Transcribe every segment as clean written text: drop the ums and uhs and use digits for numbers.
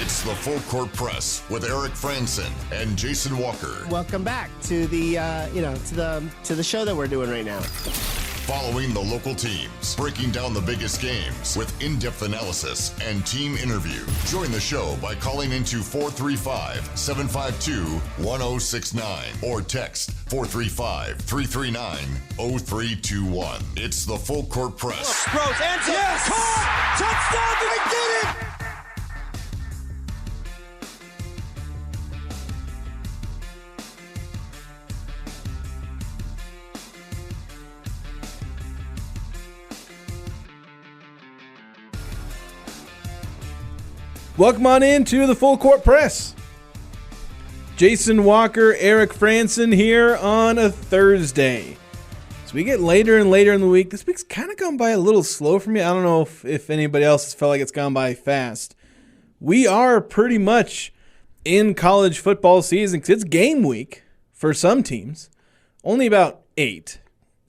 It's the Full Court Press with Eric Frandsen and Jason Walker. Welcome back to the to the show that we're doing right now. Following the local teams, breaking down the biggest games with in-depth analysis and team interview. Join the show by calling into 435-752-1069 or text 435-339-0321. It's the Full Court Press. Throws, ends it. Yes! Caught! Touchdown! They did it! Welcome on into the Full Court Press. Jason Walker, Eric Frandsen here on a Thursday. So we get later and later in the week. This week's kind of gone by a little slow for me. I don't know if anybody else has felt like it's gone by fast. We are pretty much in college football season because it's game week for some teams. Only about 8,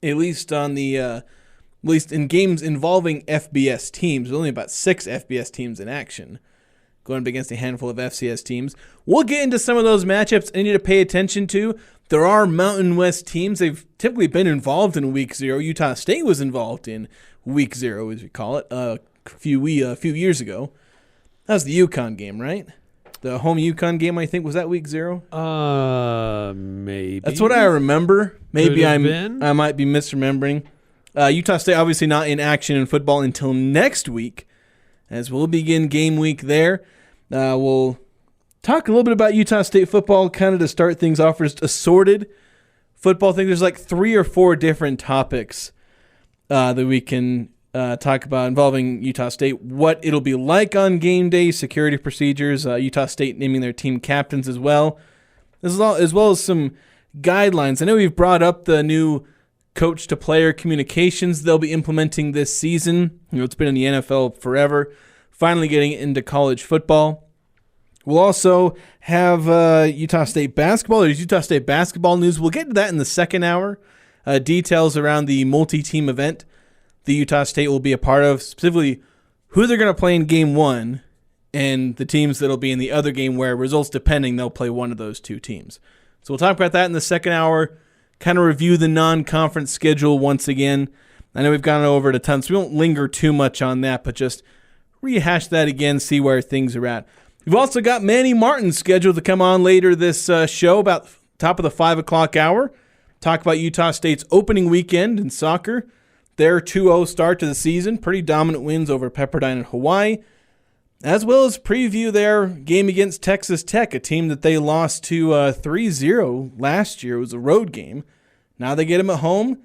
at least on the at least in games involving FBS teams. Only about 6 FBS teams in action, going up against a handful of FCS teams. We'll get into some of those matchups I need to pay attention to. There are Mountain West teams. They've typically been involved in Week 0. Utah State was involved in Week 0, as we call it, a few years ago. That was the UConn game, right? The home UConn game, I think, was that Week 0? Maybe. That's what I remember. Maybe I might be misremembering. Utah State obviously not in action in football until next week, as we'll begin game week there. We'll talk a little bit about Utah State football, kind of to start things off. There's assorted football thing. There's like 3 or 4 different topics that we can talk about involving Utah State. What it'll be like on game day, security procedures, Utah State naming their team captains as well as some guidelines. I know we've brought up the new coach-to-player communications they'll be implementing this season. It's been in the NFL forever. Finally getting into college football. We'll also have Utah State basketball. There's Utah State basketball news. We'll get to that in the second hour. Details around the multi-team event the Utah State will be a part of, specifically who they're going to play in Game 1 and the teams that will be in the other game where, results depending, they'll play one of those 2 teams. So we'll talk about that in the second hour, kind of review the non-conference schedule once again. I know we've gone over it a ton, so we won't linger too much on that, but just rehash that again, see where things are at. We've also got Manny Martin scheduled to come on later this show, about top of the 5 o'clock hour. Talk about Utah State's opening weekend in soccer. Their 2-0 start to the season, pretty dominant wins over Pepperdine and Hawaii, as well as preview their game against Texas Tech, a team that they lost to 3-0 last year. It was a road game. Now they get them at home.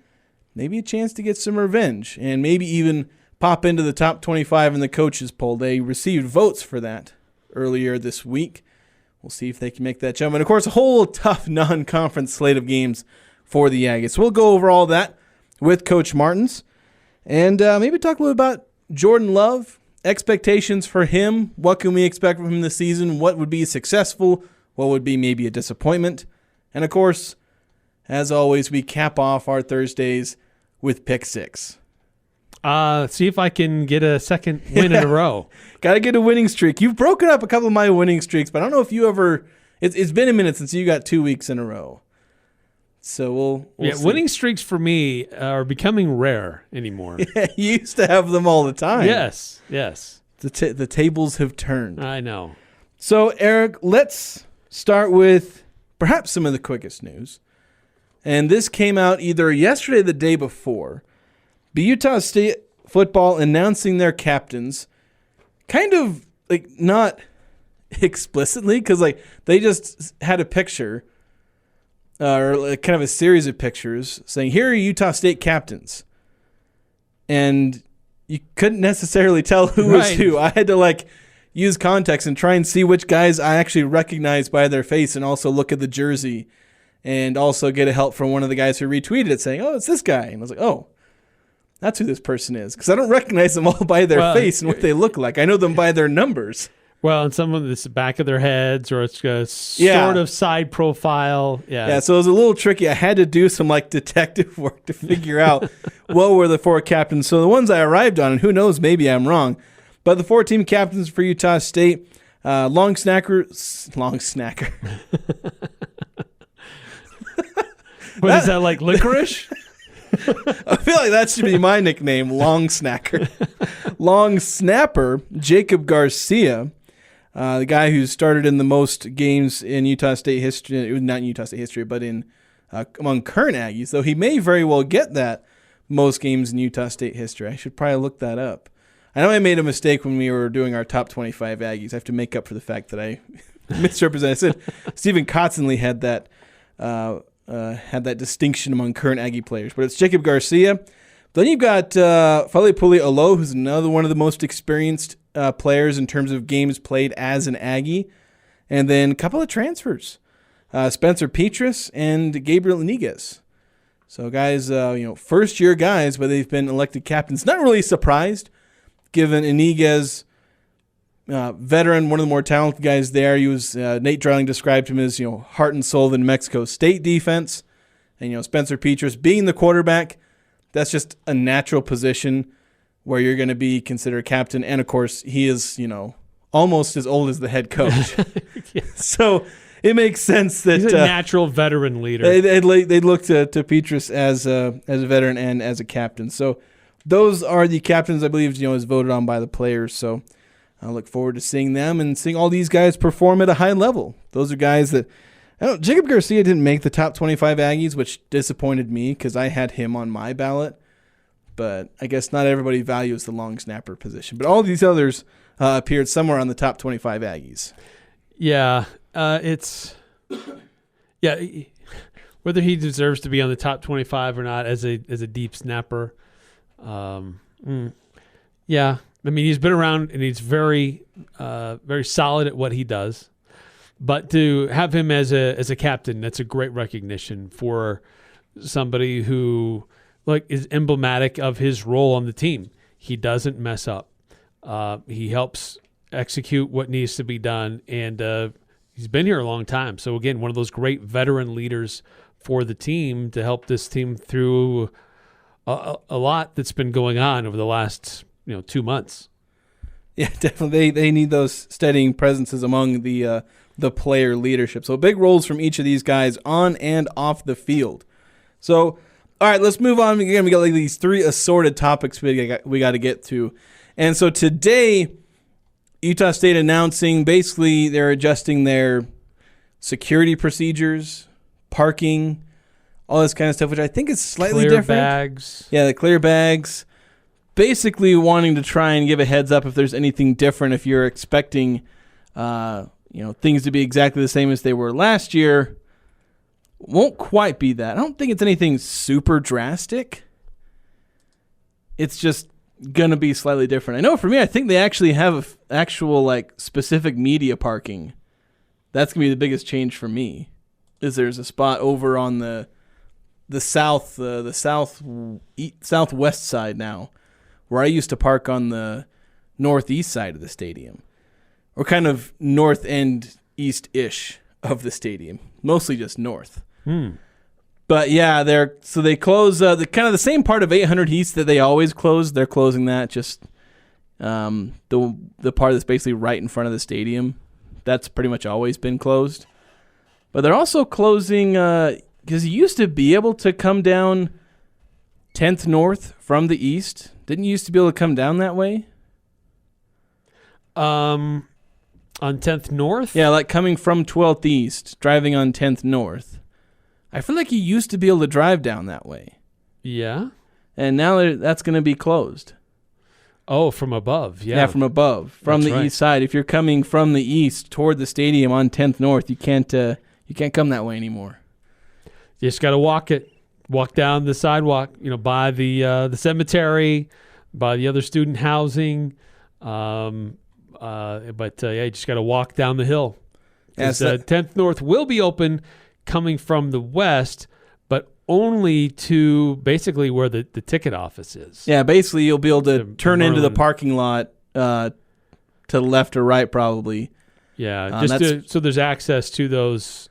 Maybe a chance to get some revenge and maybe even pop into the top 25 in the coaches poll. They received votes for that earlier this week. We'll see if they can make that jump. And, of course, a whole tough non-conference slate of games for the Aggies. So we'll go over all that with Coach Martins and maybe talk a little about Jordan Love, expectations for him. What can we expect from him this season? What would be successful? What would be maybe a disappointment? And, of course, as always, we cap off our Thursdays with Pick 6. See if I can get a second win in a row. Got to get a winning streak. You've broken up a couple of my winning streaks, but I don't know if you ever – it's been a minute since you got 2 weeks in a row. So we'll see. Winning streaks for me are becoming rare anymore. Yeah, you used to have them all the time. Yes. The tables have turned. I know. So, Eric, let's start with perhaps some of the quickest news. And this came out either yesterday or the day before. But Utah State football announcing their captains, kind of like not explicitly, because like they just had a picture or like kind of a series of pictures saying, here are Utah State captains. And you couldn't necessarily tell who was who. I had to like use context and try and see which guys I actually recognized by their face and also look at the jersey and also get a help from one of the guys who retweeted it saying, oh, it's this guy. And I was like, oh, that's who this person is. Because I don't recognize them all by their face and what they look like. I know them by their numbers. Well, and some of it's the back of their heads or it's a sort of side profile. Yeah, so it was a little tricky. I had to do some like detective work to figure out what were the 4 captains. So the ones I arrived on, and who knows, maybe I'm wrong, but the 4 team captains for Utah State, Long snacker. What is that, like licorice? I feel like that should be my nickname, Long Snacker. Long snapper, Jacob Garcia, the guy who started in the most games in Utah State history, not in Utah State history, but in among current Aggies, though he may very well get that most games in Utah State history. I should probably look that up. I know I made a mistake when we were doing our top 25 Aggies. I have to make up for the fact that I misrepresented. I said Stephen Kotzenle had that distinction among current Aggie players, but it's Jacob Garcia. Then you've got Falipuli Olo, who's another one of the most experienced players in terms of games played as an Aggie, and then a couple of transfers, Spencer Petrus and Gabriel Iniguez. So guys, first year guys, but they've been elected captains. Not really surprised, given Iniguez, veteran, one of the more talented guys there. He was Nate Dreiling described him as heart and soul in Mexico State defense, and Spencer Petrus being the quarterback, that's just a natural position where you're going to be considered captain. And of course, he is almost as old as the head coach, so it makes sense that he's a natural veteran leader. They'd look to Petrus as a veteran and as a captain. So those are the captains, I believe, is voted on by the players. So I look forward to seeing them and seeing all these guys perform at a high level. Those are guys that Jacob Garcia didn't make the top 25 Aggies, which disappointed me because I had him on my ballot. But I guess not everybody values the long snapper position. But all these others appeared somewhere on the top 25 Aggies. Yeah, whether he deserves to be on the top 25 or not as a deep snapper. Yeah. I mean, he's been around and he's very, very solid at what he does. But to have him as a captain, that's a great recognition for somebody who is emblematic of his role on the team. He doesn't mess up. He helps execute what needs to be done, and he's been here a long time. So again, one of those great veteran leaders for the team to help this team through a lot that's been going on over the last 2 months. Yeah, definitely. They need those steadying presences among the player leadership. So big roles from each of these guys on and off the field. So, all right, let's move on. Again, we got these three assorted topics we got to get to. And so today, Utah State announcing basically they're adjusting their security procedures, parking, all this kind of stuff, which I think is slightly different. Clear bags. Yeah, the clear bags. Basically wanting to try and give a heads up if there's anything different, if you're expecting things to be exactly the same as they were last year. Won't quite be that. I don't think it's anything super drastic. It's just going to be slightly different. I know for me, I think they actually have actual specific media parking. That's going to be the biggest change for me. Is there's a spot over on the southwest side now, where I used to park on the northeast side of the stadium, or kind of north and east-ish of the stadium, mostly just north. But yeah, they close the kind of the same part of 800 East that they always close. They're closing that, just the part that's basically right in front of the stadium. That's pretty much always been closed. But they're also closing because you used to be able to come down 10th North from the east. Didn't you used to be able to come down that way? On 10th North? Yeah, coming from 12th East, driving on 10th North. I feel like you used to be able to drive down that way. Yeah. And now that's going to be closed. Oh, from above. Yeah. Yeah, from above, from the east side. If you're coming from the east toward the stadium on 10th North, you can't come that way anymore. You just got to walk it. Walk down the sidewalk, by the cemetery, by the other student housing. You just got to walk down the hill. Yes, 10th North will be open coming from the west, but only to basically where the ticket office is. Yeah, basically you'll be able to turn into the parking lot to the left or right probably. Yeah, so there's access to those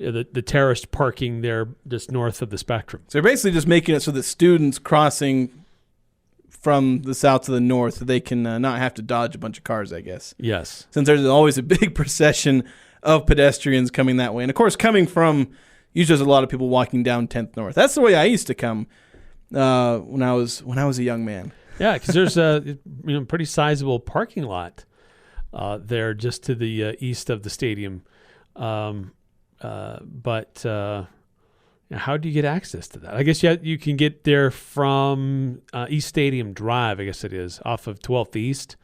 the terraced parking there just north of the Spectrum. So they're basically just making it so that students crossing from the south to the north so they can not have to dodge a bunch of cars, I guess. Yes. Since there's always a big procession of pedestrians coming that way. And, of course, coming from – usually there's a lot of people walking down 10th North. That's the way I used to come when I was a young man. Yeah, because there's a pretty sizable parking lot there just to the east of the stadium. But how do you get access to that? I guess you can get there from East Stadium Drive, I guess it is, off of 12th East,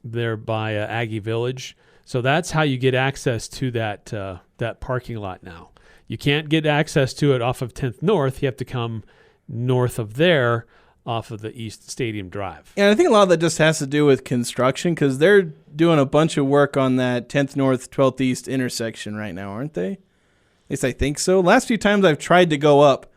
there by Aggie Village. So that's how you get access to that parking lot now. You can't get access to it off of 10th North. You have to come north of there off of the East Stadium Drive. And I think a lot of that just has to do with construction because they're doing a bunch of work on that 10th North, 12th East intersection right now, aren't they? At least I think so. Last few times I've tried to go up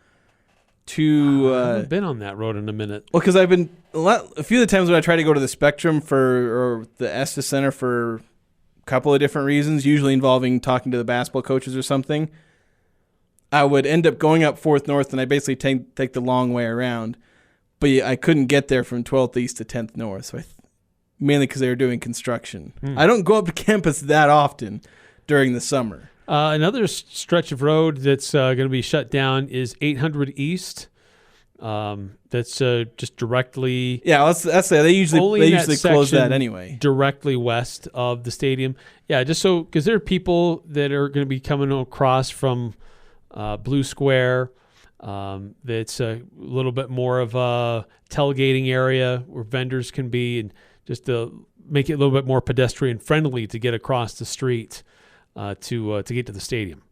to... I haven't been on that road in a minute. Well, because I've been... A few of the times when I try to go to the Spectrum or the Estes Center for a couple of different reasons, usually involving talking to the basketball coaches or something, I would end up going up 4th North and I basically take the long way around. But I couldn't get there from 12th East to 10th North, so mainly because they were doing construction. I don't go up to campus that often during the summer. Another stretch of road that's going to be shut down is 800 East. That's just directly. Yeah, that's they usually close that anyway. Directly west of the stadium. Yeah, just so because there are people that are going to be coming across from Blue Square. That's a little bit more of a tailgating area where vendors can be, and just to make it a little bit more pedestrian friendly to get across the street to get to the stadium.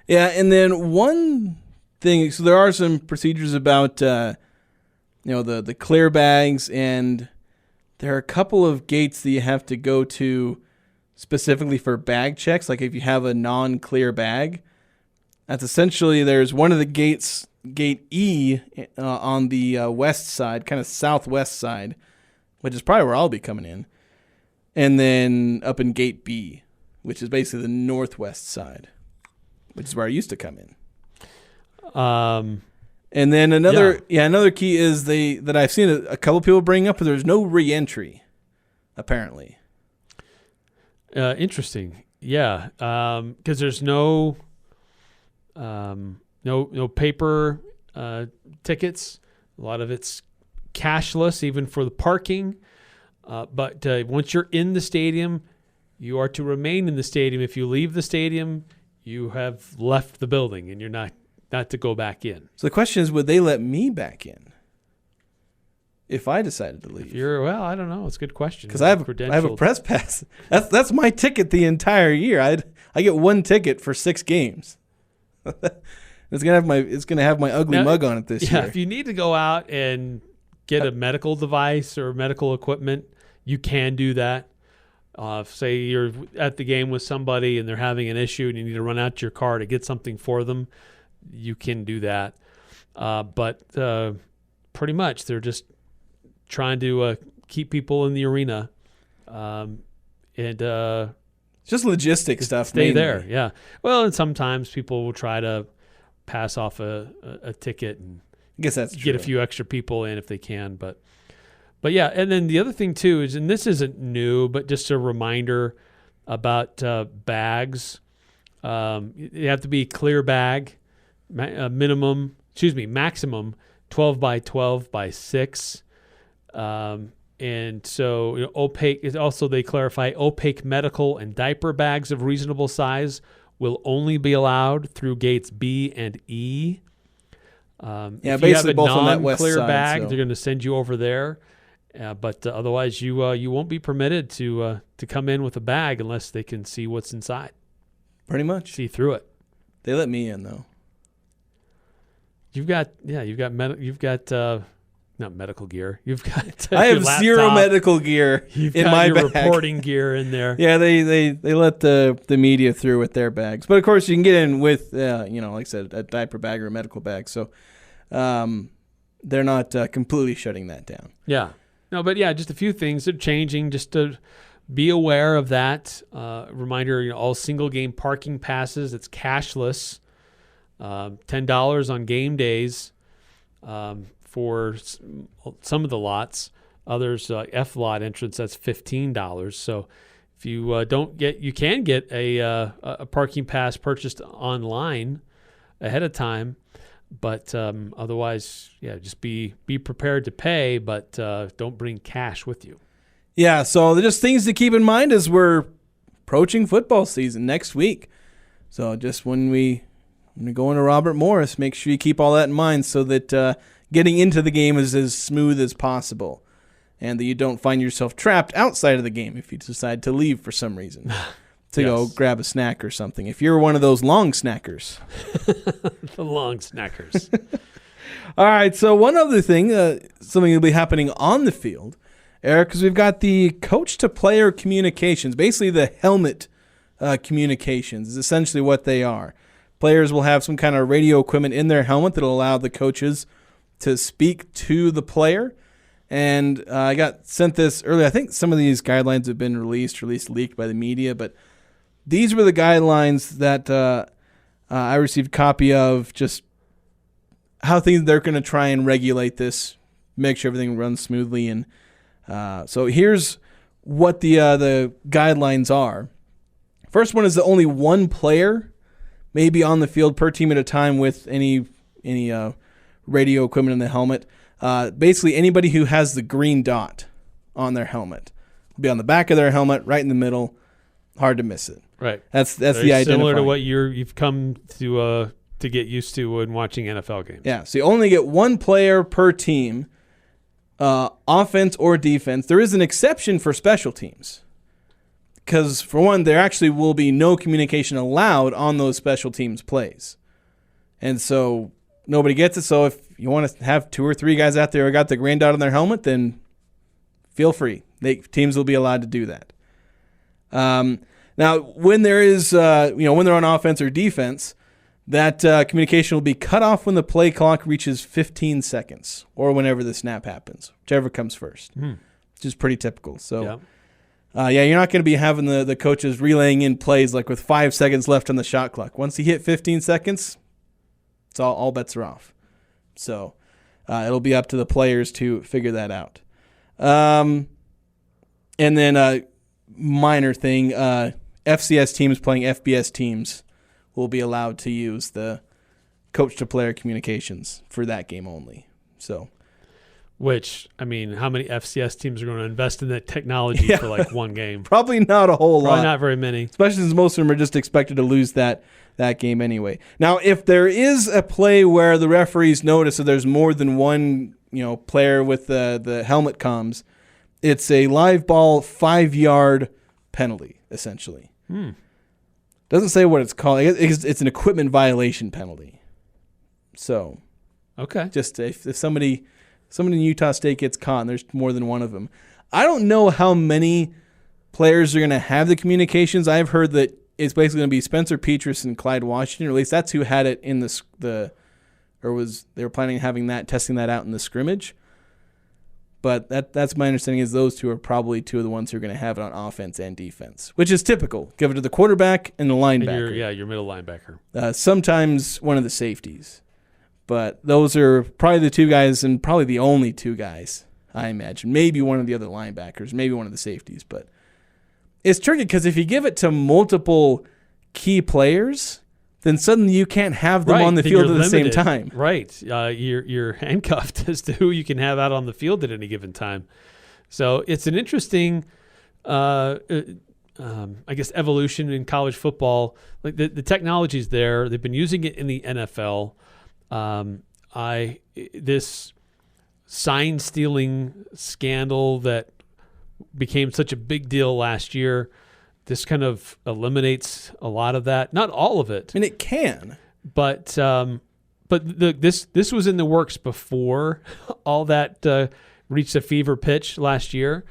Yeah, and then one thing, so there are some procedures about the clear bags, and there are a couple of gates that you have to go to specifically for bag checks. Like if you have a non-clear bag, that's essentially there's one of the gates. Gate E on the west side, kind of southwest side, which is probably where I'll be coming in. And then up in Gate B, which is basically the northwest side, which is where I used to come in. And then another key is that I've seen a couple people bring up, but there's no re-entry, apparently. Interesting. Yeah, because there's no paper tickets. A lot of it's cashless, even for the parking. But once you're in the stadium, you are to remain in the stadium. If you leave the stadium, you have left the building, and you're not to go back in. So the question is, would they let me back in if I decided to leave? I don't know. It's a good question. Because I have a press pass. That's my ticket the entire year. I get one ticket for 6 games. It's gonna have my ugly mug on it this year. Yeah, if you need to go out and get a medical device or medical equipment, you can do that. Say you're at the game with somebody and they're having an issue and you need to run out to your car to get something for them, you can do that. But pretty much they're just trying to keep people in the arena and just logistic stuff. Stay mainly. there, yeah. Well, and sometimes people will try to pass off a ticket and I guess that's true. Get a few extra people in if they can. But yeah, and then the other thing too is, and this isn't new, but just a reminder about bags. You have to be clear bag, maximum 12 by 12 by 6. And so opaque is also, they clarify, opaque medical and diaper bags of reasonable size will only be allowed through gates B and E. If you have a both on that west non-clear side, bag, so they're going to send you over there. But otherwise, you won't be permitted to come in with a bag unless they can see what's inside. Pretty much. See through it. They let me in though. You've got not medical gear. You've got I have laptop. zero medical gear in my your bag. reporting gear in there. Yeah, they let the media through with their bags, but of course you can get in with like I said, a diaper bag or a medical bag. So they're not completely shutting that down. Yeah, no, but yeah, just a few things are changing. Just to be aware of that. Reminder: all single game parking passes. It's cashless. $10 on game days. for some of the lots. Others, F lot entrance, that's $15. So if you you can get a parking pass purchased online ahead of time. But otherwise, just be prepared to pay, but don't bring cash with you. Yeah, so just things to keep in mind as we're approaching football season next week. So just when we go into Robert Morris, make sure you keep all that in mind so that getting into the game is as smooth as possible and that you don't find yourself trapped outside of the game if you decide to leave for some reason. To go grab a snack or something. If you're one of those long snackers. The long snackers. All right, so one other thing, something will be happening on the field, Eric, because we've got the coach-to-player communications, basically the helmet communications is essentially what they are. Players will have some kind of radio equipment in their helmet that will allow the coaches to speak to the player. And I got sent this earlier. I think some of these guidelines have been leaked by the media, but these were the guidelines that I received a copy of, just how they're going to try and regulate this, make sure everything runs smoothly. And so here's what the guidelines are. First one is that only one player may be on the field per team at a time with any radio equipment in the helmet. Basically, anybody who has the green dot on their helmet will be on the back of their helmet, right in the middle. Hard to miss it. Right. That's very the identifier. Similar to what you've come to get used to when watching NFL games. Yeah. So you only get one player per team, offense or defense. There is an exception for special teams, because for one, there actually will be no communication allowed on those special teams plays, and so nobody gets it. So if you want to have 2 or 3 guys out there who got the green dot on their helmet, then feel free. Teams will be allowed to do that. Now, when there is, when they're on offense or defense, that communication will be cut off when the play clock reaches 15 seconds or whenever the snap happens, whichever comes first, which is pretty typical. So, you're not going to be having the coaches relaying in plays like with 5 seconds left on the shot clock. Once you hit 15 seconds, it's all bets are off. So, it'll be up to the players to figure that out. And then minor thing, FCS teams playing FBS teams will be allowed to use the coach-to-player communications for that game only. So, which, I mean, how many FCS teams are going to invest in that technology for like one game? Probably not a whole lot. Probably not very many. Especially since most of them are just expected to lose that game anyway. Now, if there is a play where the referees notice that there's more than one player with the helmet comms, it's a live ball 5-yard penalty, essentially. Doesn't say what it's called. It's an equipment violation penalty. So, okay. Just if somebody in Utah State gets caught and there's more than one of them, I don't know how many players are going to have the communications. I've heard that it's basically going to be Spencer Petras and Clyde Washington, or at least that's who had it in they were planning on having testing that out in the scrimmage. But that's my understanding is those two are probably two of the ones who are going to have it on offense and defense, which is typical. Give it to the quarterback and the linebacker. And your middle linebacker. Sometimes one of the safeties. But those are probably the two guys and probably the only two guys, I imagine. Maybe one of the other linebackers, maybe one of the safeties. But it's tricky because if you give it to multiple key players, then suddenly you can't have them on the field at the same time. Right. You're handcuffed as to who you can have out on the field at any given time. So it's an interesting, evolution in college football. Like the technology's there. They've been using it in the NFL. This sign stealing scandal that became such a big deal last year, this kind of eliminates a lot of that. Not all of it. I mean, it can. But this was in the works before all that reached a fever pitch last year.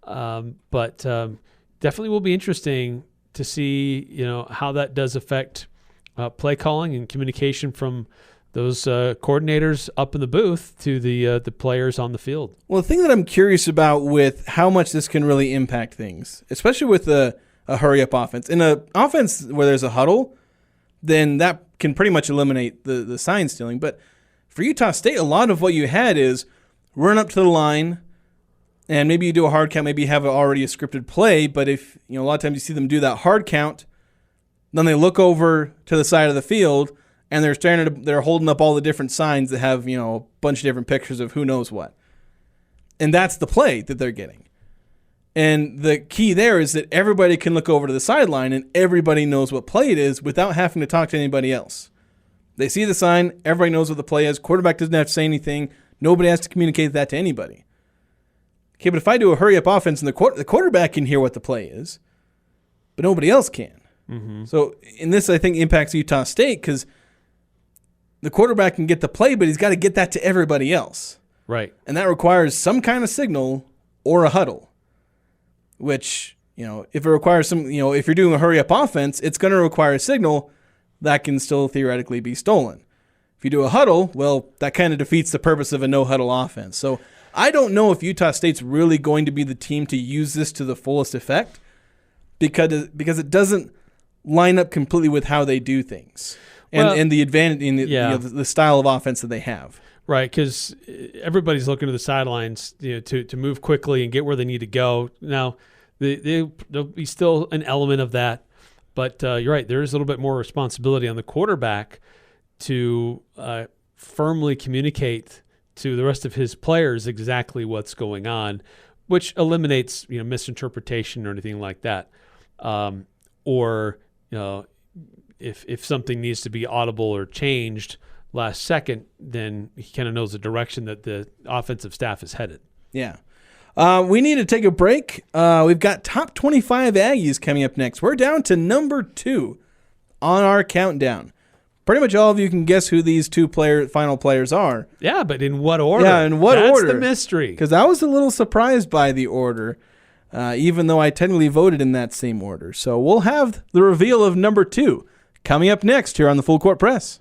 But definitely will be interesting to see, how that does affect play calling and communication from those coordinators up in the booth to the players on the field. Well, the thing that I'm curious about with how much this can really impact things, especially with a hurry-up offense. In an offense where there's a huddle, then that can pretty much eliminate the sign stealing. But For Utah State, a lot of what you had is run up to the line, and maybe you do a hard count, maybe you have already a scripted play, but if, a lot of times you see them do that hard count, then they look over to the side of the field, and they're holding up all the different signs that have, a bunch of different pictures of who knows what. And that's the play that they're getting. And the key there is that everybody can look over to the sideline and everybody knows what play it is without having to talk to anybody else. They see the sign, everybody knows what the play is, quarterback doesn't have to say anything, nobody has to communicate that to anybody. Okay, but if I do a hurry-up offense and the quarterback can hear what the play is, but nobody else can. Mm-hmm. So in this, I think, impacts Utah State because the quarterback can get the play, but he's got to get that to everybody else. Right. And that requires some kind of signal or a huddle, which, if it requires if you're doing a hurry-up offense, it's going to require a signal that can still theoretically be stolen. If you do a huddle, well, that kind of defeats the purpose of a no-huddle offense. So I don't know if Utah State's really going to be the team to use this to the fullest effect because it doesn't line up completely with how they do things and the advantage in the style of offense that they have. Right, because everybody's looking to the sidelines, to move quickly and get where they need to go. Now, there'll be still an element of that, but you're right. There is a little bit more responsibility on the quarterback to firmly communicate to the rest of his players exactly what's going on, which eliminates misinterpretation or anything like that, or if something needs to be audible or changed last second, then he kind of knows the direction that the offensive staff is headed. Yeah. We need to take a break. We've got top 25 Aggies coming up next. We're down to number 2 on our countdown. Pretty much all of you can guess who these two final players are. Yeah, but in what order? Yeah, in what order? That's the mystery. Because I was a little surprised by the order, even though I technically voted in that same order. So we'll have the reveal of number 2 coming up next here on the Full Court Press.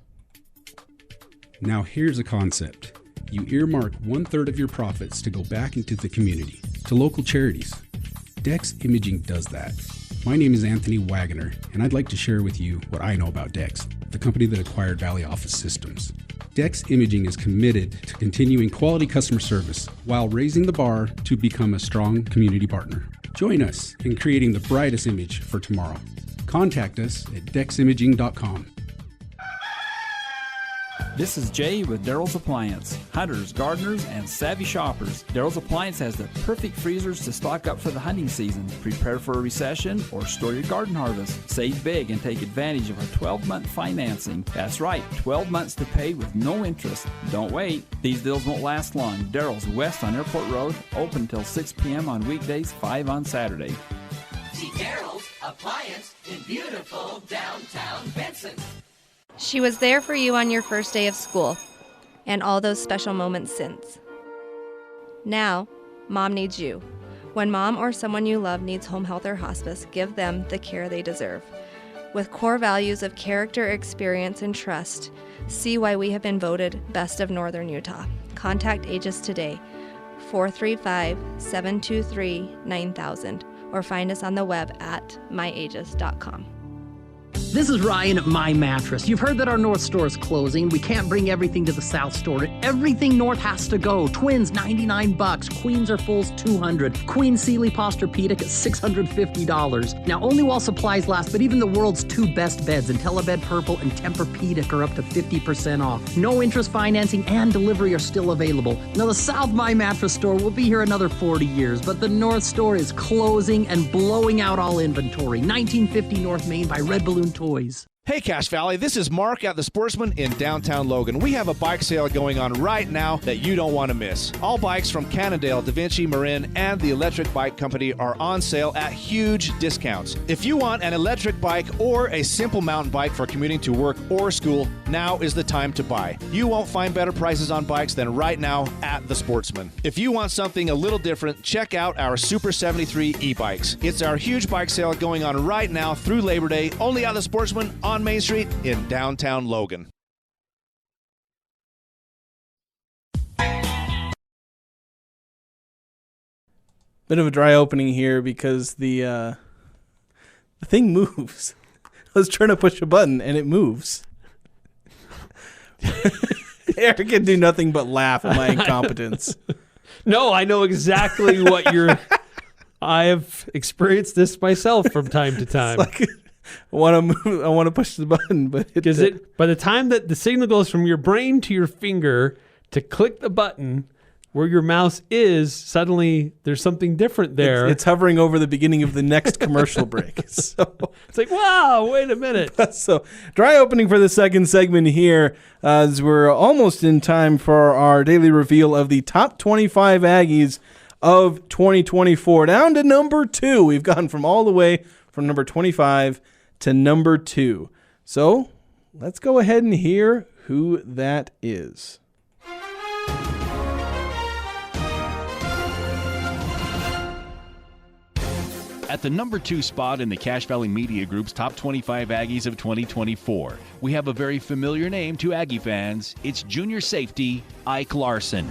Now here's a concept. You earmark 1/3 of your profits to go back into the community, to local charities. Dex Imaging does that. My name is Anthony Wagoner, and I'd like to share with you what I know about Dex, the company that acquired Valley Office Systems. Dex Imaging is committed to continuing quality customer service while raising the bar to become a strong community partner. Join us in creating the brightest image for tomorrow. Contact us at deximaging.com. This is Jay with Daryl's Appliance. Hunters, gardeners, and savvy shoppers. Daryl's Appliance has the perfect freezers to stock up for the hunting season. Prepare for a recession or store your garden harvest. Save big and take advantage of our 12-month financing. That's right, 12 months to pay with no interest. Don't wait. These deals won't last long. Daryl's west on Airport Road, open till 6 p.m. on weekdays, 5 on Saturday. See Daryl's Appliance in beautiful downtown Benson. She was there for you on your first day of school, and all those special moments since. Now, Mom needs you. When Mom or someone you love needs home health or hospice, give them the care they deserve. With core values of character, experience, and trust, see why we have been voted Best of Northern Utah. Contact Aggies today, 435-723-9000, or find us on the web at myaggies.com. This is Ryan at My Mattress. You've heard that our North store is closing. We can't bring everything to the South store. Everything North has to go. Twins, $99. Queens or fulls, $200. Queen Sealy Posturepedic at $650. Now, only while supplies last, but even the world's 2 best beds, IntelliBed Purple and Tempur-Pedic, are up to 50% off. No interest financing and delivery are still available. Now, the South My Mattress store will be here another 40 years, but the North store is closing and blowing out all inventory. 1950 North Main by Red Balloon Toys. Hey Cache Valley, this is Mark at the Sportsman in downtown Logan. We have a bike sale going on right now that you don't want to miss. All bikes from Cannondale, Da Vinci, Marin, and the Electric Bike Company are on sale at huge discounts. If you want an electric bike or a simple mountain bike for commuting to work or school, now is the time to buy. You won't find better prices on bikes than right now at the Sportsman. If you want something a little different, check out our Super 73 e-bikes. It's our huge bike sale going on right now through Labor Day, only at the Sportsman on Main Street in downtown Logan. Bit of a dry opening here because the thing moves. I was trying to push a button and it moves. Eric can do nothing but laugh at my incompetence. No, I know exactly what you're. I have experienced this myself from time to time. It's like, I want to push the button, but by the time that the signal goes from your brain to your finger to click the button where your mouse is, suddenly there's something different there. It's hovering over the beginning of the next commercial break. So it's like, wow, wait a minute. So dry opening for the second segment here, as we're almost in time for our daily reveal of the top 25 Aggies of 2024. Down to number 2. We've gone from all the way from number 25 to number 2. So let's go ahead and hear who that is. At the number 2 spot in the Cache Valley Media Group's Top 25 Aggies of 2024, we have a very familiar name to Aggie fans. It's junior safety Ike Larsen.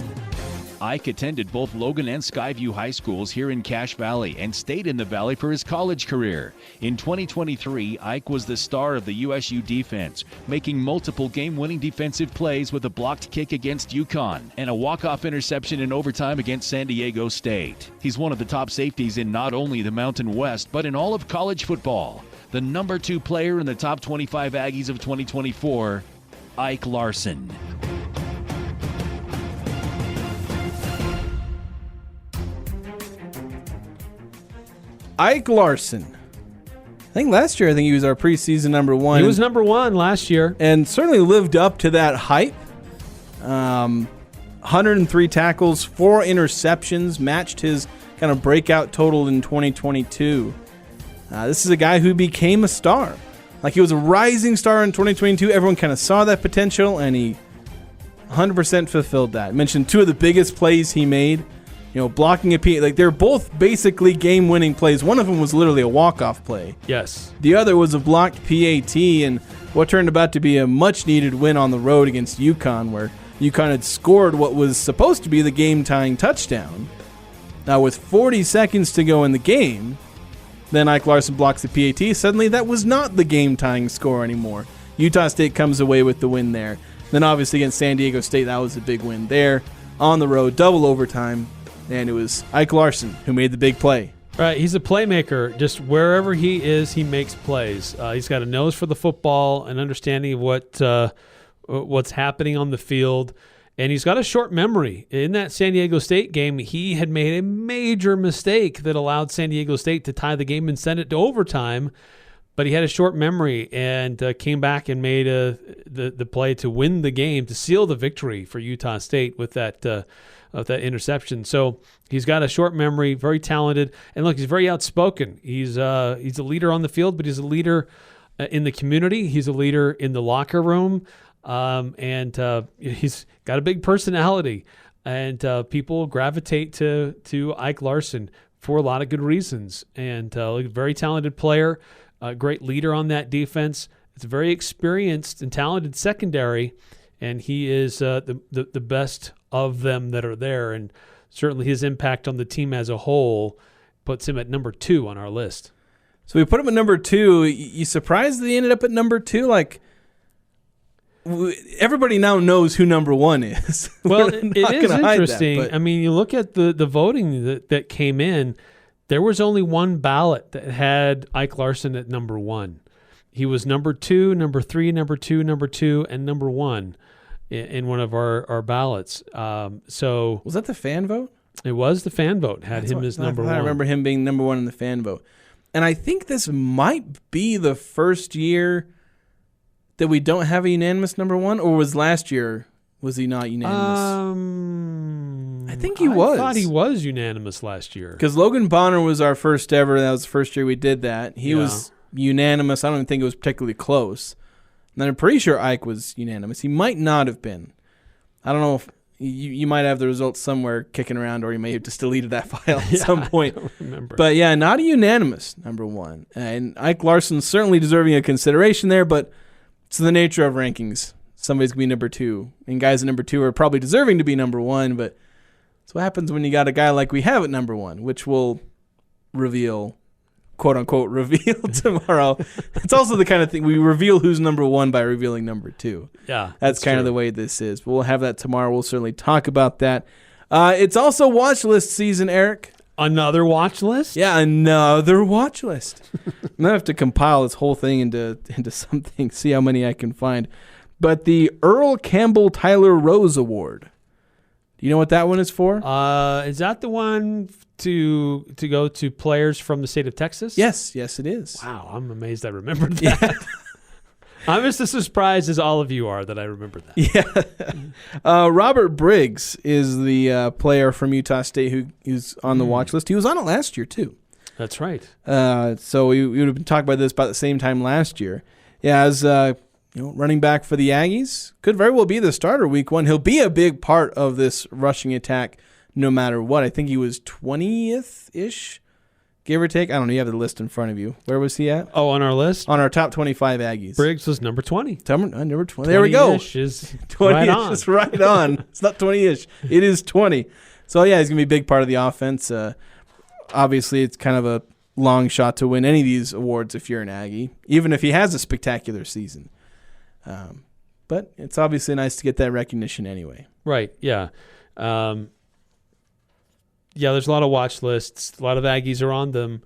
Ike attended both Logan and Skyview high schools here in Cache Valley and stayed in the Valley for his college career. In 2023, Ike was the star of the USU defense, making multiple game-winning defensive plays with a blocked kick against UConn and a walk-off interception in overtime against San Diego State. He's one of the top safeties in not only the Mountain West, but in all of college football. The number 2 player in the top 25 Aggies of 2024, Ike Larsen. Ike Larsen. I think last year, he was our preseason number 1. He was number 1 last year. And certainly lived up to that hype. 103 tackles, 4 interceptions, matched his kind of breakout total in 2022. This is a guy who became a star. Like, he was a rising star in 2022. Everyone kind of saw that potential, and he 100% fulfilled that. I mentioned 2 of the biggest plays he made. Blocking a PAT. Like, they're both basically game-winning plays. One of them was literally a walk-off play. Yes. The other was a blocked PAT, and what turned about to be a much-needed win on the road against UConn, where UConn had scored what was supposed to be the game-tying touchdown. Now, with 40 seconds to go in the game, then Ike Larsen blocks the PAT. Suddenly, that was not the game-tying score anymore. Utah State comes away with the win there. Then, obviously, against San Diego State, that was a big win there. On the road, double overtime. And it was Ike Larsen who made the big play. Right, he's a playmaker. Just wherever he is, he makes plays. He's got a nose for the football, an understanding of what's happening on the field, and he's got a short memory. In that San Diego State game, he had made a major mistake that allowed San Diego State to tie the game and send it to overtime, but he had a short memory and came back and made the play to win the game, to seal the victory for Utah State with that interception. So he's got a short memory, very talented, and look, he's very outspoken. He's a leader on the field, but he's a leader in the community. He's a leader in the locker room, and he's got a big personality. And people gravitate to Ike Larsen for a lot of good reasons. And a very talented player, a great leader on that defense. It's a very experienced and talented secondary, and he is the best of them that are there, and certainly his impact on the team as a whole puts him at number 2 on our list. So we put him at number 2. You surprised that he ended up at number 2? Like, everybody now knows who number 1 is. Well, it is interesting. I mean, you look at the voting that came in, there was only one ballot that had Ike Larsen at number 1. He was number 2, number 3, number 2, number 2, and number 1. In one of our ballots. So was that the fan vote? It was the fan vote. Had him as number 1. I remember him being number 1 in the fan vote. And I think this might be the first year that we don't have a unanimous number 1, or was last year, was he not unanimous? I think he was. I thought he was unanimous last year. Because Logan Bonner was our first ever. That was the first year we did that. He was unanimous. I don't even think it was particularly close. And I'm pretty sure Ike was unanimous. He might not have been. I don't know if you might have the results somewhere kicking around, or you may have just deleted that file at some point. I don't remember. But yeah, not a unanimous number 1. And Ike Larsen's certainly deserving of consideration there, but it's the nature of rankings. Somebody's going to be number 2. And guys at number 2 are probably deserving to be number 1, but that's what happens when you got a guy like we have at number 1, which we'll reveal quote unquote reveal tomorrow. It's also the kind of thing we reveal who's number 1 by revealing number 2. Yeah, that's kind of the way this is. But we'll have that tomorrow. We'll certainly talk about that. It's also watch list season, Eric. Another watch list? Yeah, another watch list. I'm going to have to compile this whole thing into something, see how many I can find. But the Earl Campbell Tyler Rose Award. Do you know what that one is for? Is that the one to go to players from the state of Texas? Yes, it is. Wow, I'm amazed I remembered that. Yeah. I'm just as surprised as all of you are that I remember that. Yeah. Robert Briggs is the player from Utah State who's on the watch list. He was on it last year, too. That's right. So we would have been talking about this about the same time last year. Yeah, as running back for the Aggies. Could very well be the starter week 1. He'll be a big part of this rushing attack no matter what. I think he was 20th-ish. Give or take. I don't know. You have the list in front of you. Where was he at? Oh, on our list? On our top 25 Aggies. Briggs was number 20. Number 20. There we go. 20-ish is 20-ish right on. is right on. It's not 20-ish. It is 20. So, yeah, he's going to be a big part of the offense. Obviously, it's kind of a long shot to win any of these awards if you're an Aggie, even if he has a spectacular season. But it's obviously nice to get that recognition anyway. Right, yeah. There's a lot of watch lists. A lot of Aggies are on them.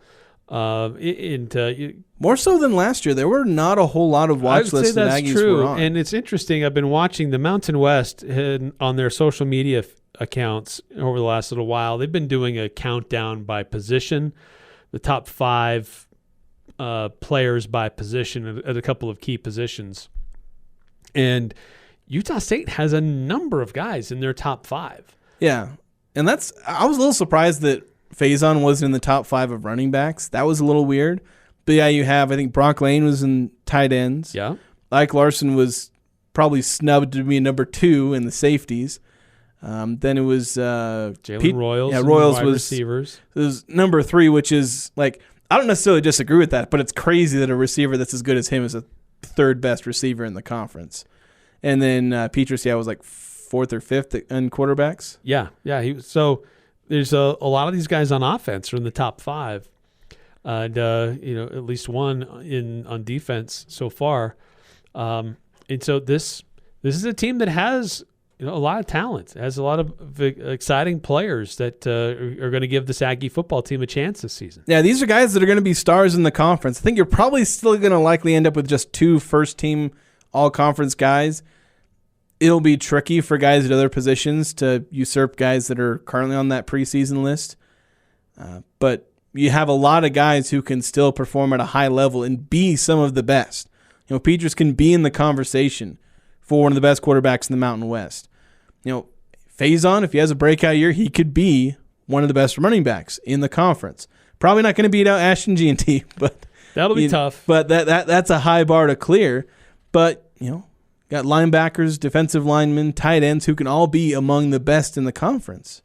More so than last year. There were not a whole lot of watch lists that Aggies were on. And it's interesting. I've been watching the Mountain West on their social media accounts over the last little while. They've been doing a countdown by position, the top 5 players by position at a couple of key positions. And Utah State has a number of guys in their top 5. Yeah. And I was a little surprised that Faison wasn't in the top 5 of running backs. That was a little weird. But yeah, you have, I think Brock Lane was in tight ends. Yeah. Ike Larsen was probably snubbed to be number 2 in the safeties. Then it was Jalen Royals. Yeah, Royals wide was receivers. It was number 3, which is like, I don't necessarily disagree with that, but it's crazy that a receiver that's as good as him is a 3rd best receiver in the conference. And then Petrus, was like 4th or 5th in quarterbacks. Yeah. So there's a lot of these guys on offense are in the top 5, and at least one on defense so far. And so this is a team that has a lot of talent, has a lot of exciting players that are going to give this Aggie football team a chance this season. Yeah, these are guys that are going to be stars in the conference. I think you're probably still going to likely end up with just 2 first-team all-conference guys. It'll be tricky for guys at other positions to usurp guys that are currently on that preseason list. But you have a lot of guys who can still perform at a high level and be some of the best. Petrus can be in the conversation for one of the best quarterbacks in the Mountain West. Faison, if he has a breakout year, he could be one of the best running backs in the conference. Probably not going to beat out Ashton G&T, but that'll be tough. But that's a high bar to clear. But got linebackers, defensive linemen, tight ends who can all be among the best in the conference.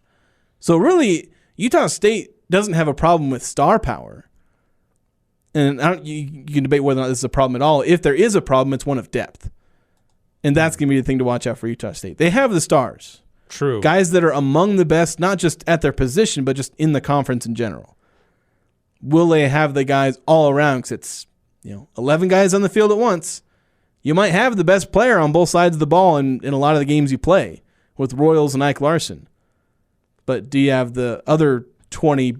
So really, Utah State doesn't have a problem with star power. And you can debate whether or not this is a problem at all. If there is a problem, it's one of depth. And that's going to be the thing to watch out for Utah State. They have the stars. True. Guys that are among the best, not just at their position, but just in the conference in general. Will they have the guys all around? Because it's 11 guys on the field at once. You might have the best player on both sides of the ball in a lot of the games you play with Royals and Ike Larsen. But do you have the other 20,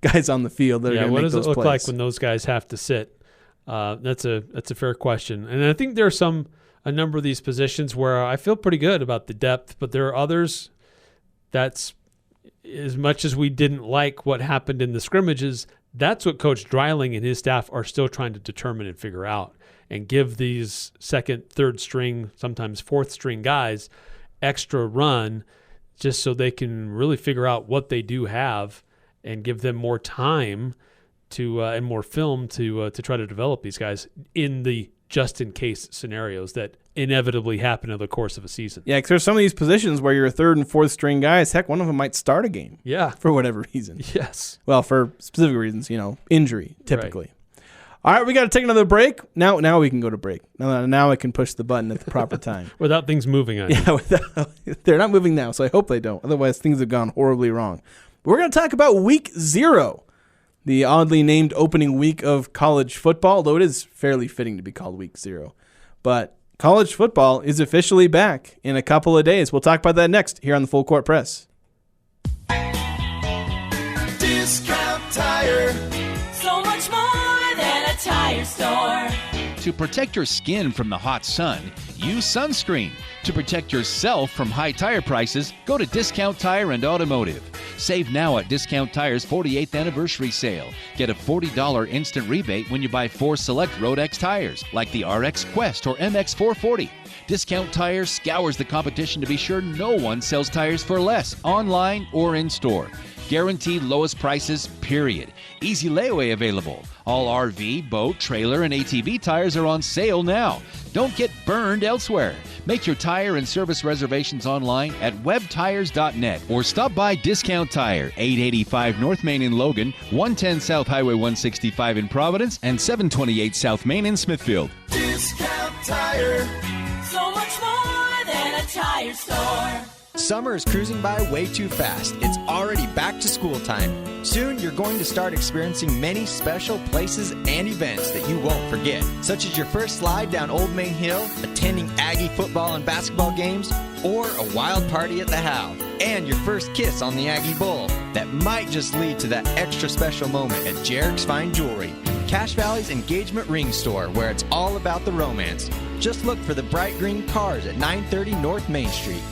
guys on the field that are going to make those plays? What does it look like when those guys have to sit? That's a fair question. And I think there are a number of these positions where I feel pretty good about the depth, but there are others that's, as much as we didn't like what happened in the scrimmages, that's what Coach Dreiling and his staff are still trying to determine and figure out, and give these 2nd, 3rd string, sometimes 4th string guys extra run just so they can really figure out what they do have and give them more time to and more film to try to develop these guys in the just-in-case scenarios that inevitably happen in the course of a season. Yeah, because there's some of these positions where you're 3rd and 4th string guys. Heck, one of them might start a game. Yeah. For whatever reason. Yes. Well, for specific reasons, injury, typically. Right. All right, we got to take another break. Now we can go to break. Now I can push the button at the proper time. Without things moving on. Yeah, they're not moving now, so I hope they don't. Otherwise, things have gone horribly wrong. We're going to talk about Week 0. the oddly named opening week of college football, though it is fairly fitting to be called Week 0. But college football is officially back in a couple of days. We'll talk about that next here on the Full Court Press. Discount Tire. So much more than a tire store. To protect your skin from the hot sun, use sunscreen. To protect yourself from high tire prices, go to Discount Tire and Automotive. Save now at Discount Tire's 48th anniversary sale. Get a $40 instant rebate when you buy 4 select Road-X tires, like the RX Quest or MX 440. Discount Tire scours the competition to be sure no one sells tires for less, online or in store. Guaranteed lowest prices, period. Easy layaway available. All RV, boat, trailer, and ATV tires are on sale now. Don't get burned elsewhere. Make your tire and service reservations online at webtires.net or stop by Discount Tire, 885 North Main in Logan, 110 South Highway 165 in Providence, and 728 South Main in Smithfield. Discount Tire. So much more than a tire store. Summer is cruising by way too fast. It's already back to school time. Soon, you're going to start experiencing many special places and events that you won't forget, such as your first slide down Old Main Hill, attending Aggie football and basketball games, or a wild party at the How, and your first kiss on the Aggie Bowl. That might just lead to that extra special moment at Jarek's Fine Jewelry, Cache Valley's engagement ring store, where it's all about the romance. Just look for the bright green cars at 930 North Main Street.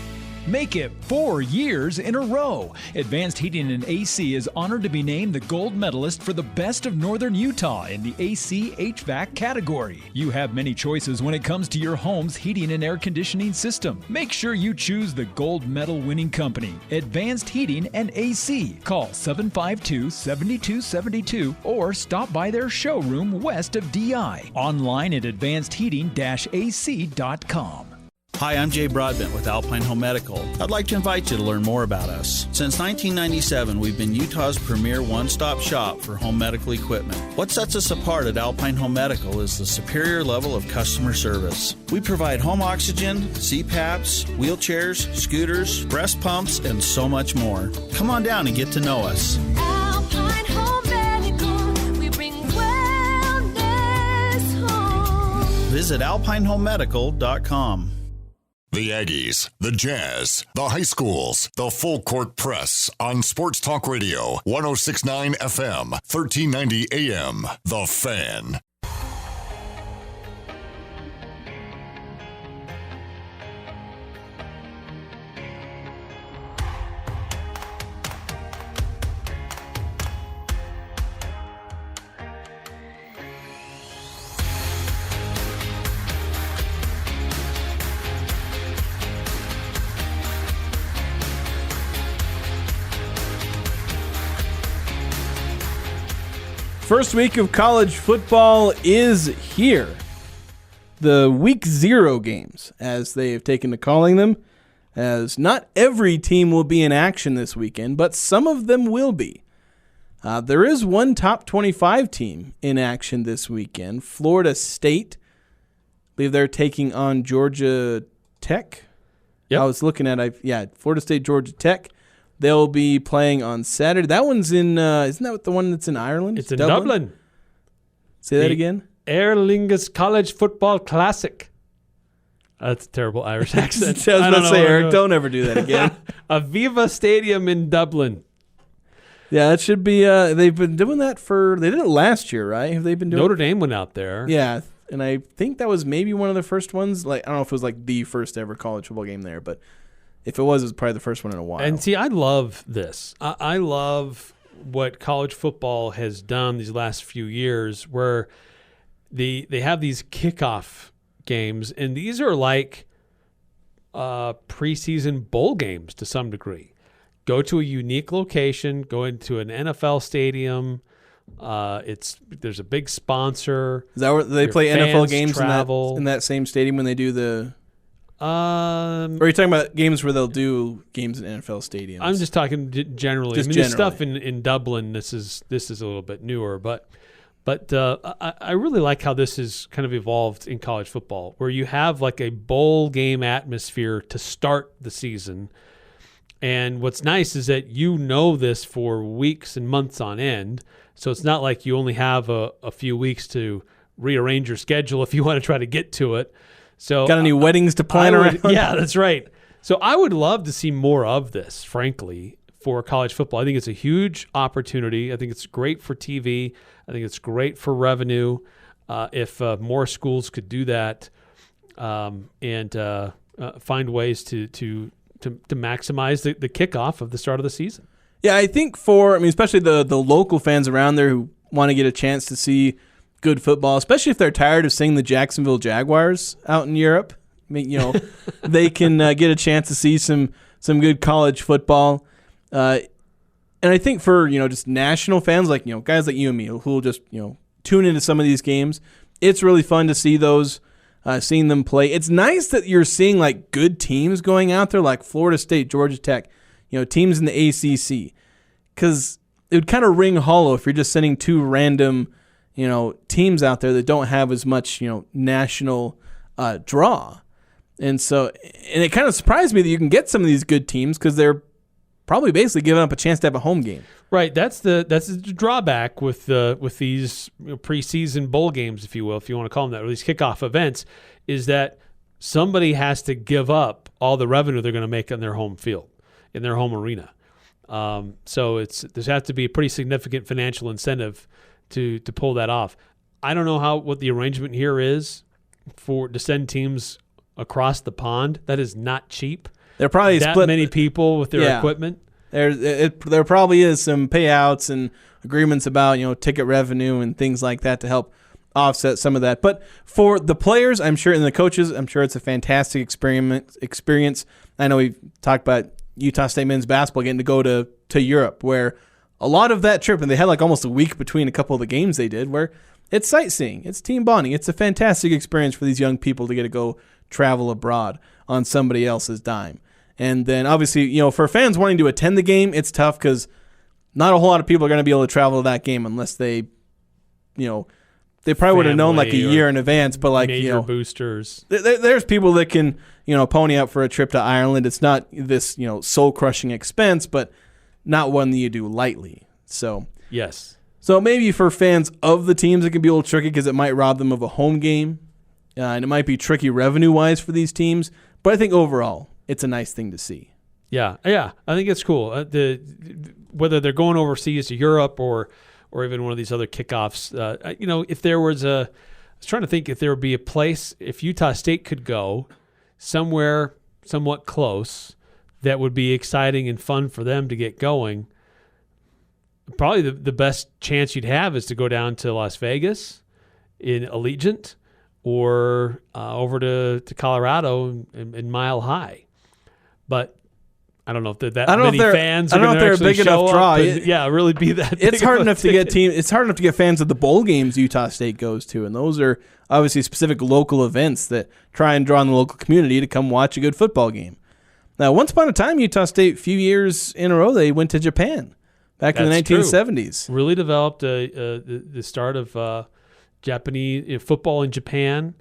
Make it 4 years in a row. Advanced Heating and AC is honored to be named the gold medalist for the best of Northern Utah in the AC HVAC category. You have many choices when it comes to your home's heating and air conditioning system. Make sure you choose the gold medal winning company, Advanced Heating and AC. Call 752-7272 or stop by their showroom west of DI. Online at advancedheating-ac.com. Hi, I'm Jay Broadbent with Alpine Home Medical. I'd like to invite you to learn more about us. Since 1997, we've been Utah's premier one-stop shop for home medical equipment. What sets us apart at Alpine Home Medical is the superior level of customer service. We provide home oxygen, CPAPs, wheelchairs, scooters, breast pumps, and so much more. Come on down and get to know us. Alpine Home Medical, we bring wellness home. Visit alpinehomemedical.com. The Aggies, the Jazz, the high schools, the Full Court Press on Sports Talk Radio, 106.9 FM, 1390 AM. The Fan. First week of college football is here. The Week 0 games, as they have taken to calling them, as not every team will be in action this weekend, but some of them will be. There is one top 25 team in action this weekend, Florida State. I believe they're taking on Georgia Tech. Yep. I was looking at, Florida State, Georgia Tech. They'll be playing on Saturday. That one's in, isn't that the one that's in Ireland? It's in Dublin. Say that again? Aer Lingus College Football Classic. That's a terrible Irish accent. I was about to say, Eric, don't ever do that again. Aviva Stadium in Dublin. Yeah, that should be, they've been doing that they did it last year, right? Have they been doing Notre Dame went out there. Yeah, and I think that was maybe one of the first ones. Like, I don't know if it was like the first ever college football game there, but if it was probably the first one in a while. And see, I love this. I love what college football has done these last few years, where they have these kickoff games, and these are like preseason bowl games to some degree. Go to a unique location, go into an NFL stadium. There's a big sponsor. Is that where they play NFL games in that same stadium when they do the? Or are you talking about games where they'll do games in NFL stadiums? I'm just talking generally. The stuff in Dublin, this is a little bit newer, but I really like how this has kind of evolved in college football, where you have like a bowl game atmosphere to start the season, And what's nice is that you know this for weeks and months on end. So it's not like you only have a few weeks to rearrange your schedule if you want to try to get to it. So got any weddings to plan around? Yeah, that's right. So I would love to see more of this, frankly, for college football. I think it's a huge opportunity. I think it's great for TV. I think it's great for revenue. If more schools could do that and find ways to maximize the kickoff of the start of the season. Yeah, I think especially the local fans around there who want to get a chance to see good football, especially if they're tired of seeing the Jacksonville Jaguars out in Europe. I mean, they can get a chance to see some good college football. And I think for, just national fans, like, guys like you and me who will just, tune into some of these games, it's really fun to see those, seeing them play. It's nice that you're seeing, like, good teams going out there, like Florida State, Georgia Tech, teams in the ACC. Because it would kind of ring hollow if you're just sending two random, teams out there that don't have as much, national draw. And it kind of surprised me that you can get some of these good teams because they're probably basically giving up a chance to have a home game. Right. That's the drawback with these preseason bowl games, if you will, if you want to call them that, or these kickoff events, is that somebody has to give up all the revenue they're going to make on their home field, in their home arena. So there's has to be a pretty significant financial incentive to pull that off. I don't know what the arrangement here is to send teams across the pond. That is not cheap. They're probably that split many people with their equipment. There probably is some payouts and agreements about ticket revenue and things like that to help offset some of that. But for the players, I'm sure, and the coaches, I'm sure it's a fantastic experience. I know we've talked about Utah State men's basketball getting to go to Europe, where a lot of that trip, and they had like almost a week between a couple of the games they did, where it's sightseeing, it's team bonding, it's a fantastic experience for these young people to get to go travel abroad on somebody else's dime. And then obviously, for fans wanting to attend the game, it's tough because not a whole lot of people are going to be able to travel to that game unless they probably would have known like a year in advance. But like major boosters, there's people that can pony up for a trip to Ireland. It's not this soul crushing expense, but not one that you do lightly. So yes. So maybe for fans of the teams, it can be a little tricky because it might rob them of a home game, and it might be tricky revenue wise for these teams. But I think overall, it's a nice thing to see. Yeah, I think it's cool. Whether they're going overseas to Europe or even one of these other kickoffs, if there was I was trying to think if there would be a place, if Utah State could go somewhere somewhat close that would be exciting and fun for them to get going. Probably the best chance you'd have is to go down to Las Vegas in Allegiant or over to Colorado in Mile High. But I don't know if that many fans are going to actually show up. Really be that big. It's hard enough to get It's hard enough to get fans of the bowl games Utah State goes to, and those are obviously specific local events that try and draw in the local community to come watch a good football game. Now, once upon a time, Utah State, a few years in a row, they went to Japan back in the 1970s. True. Really developed the start of Japanese football in Japan.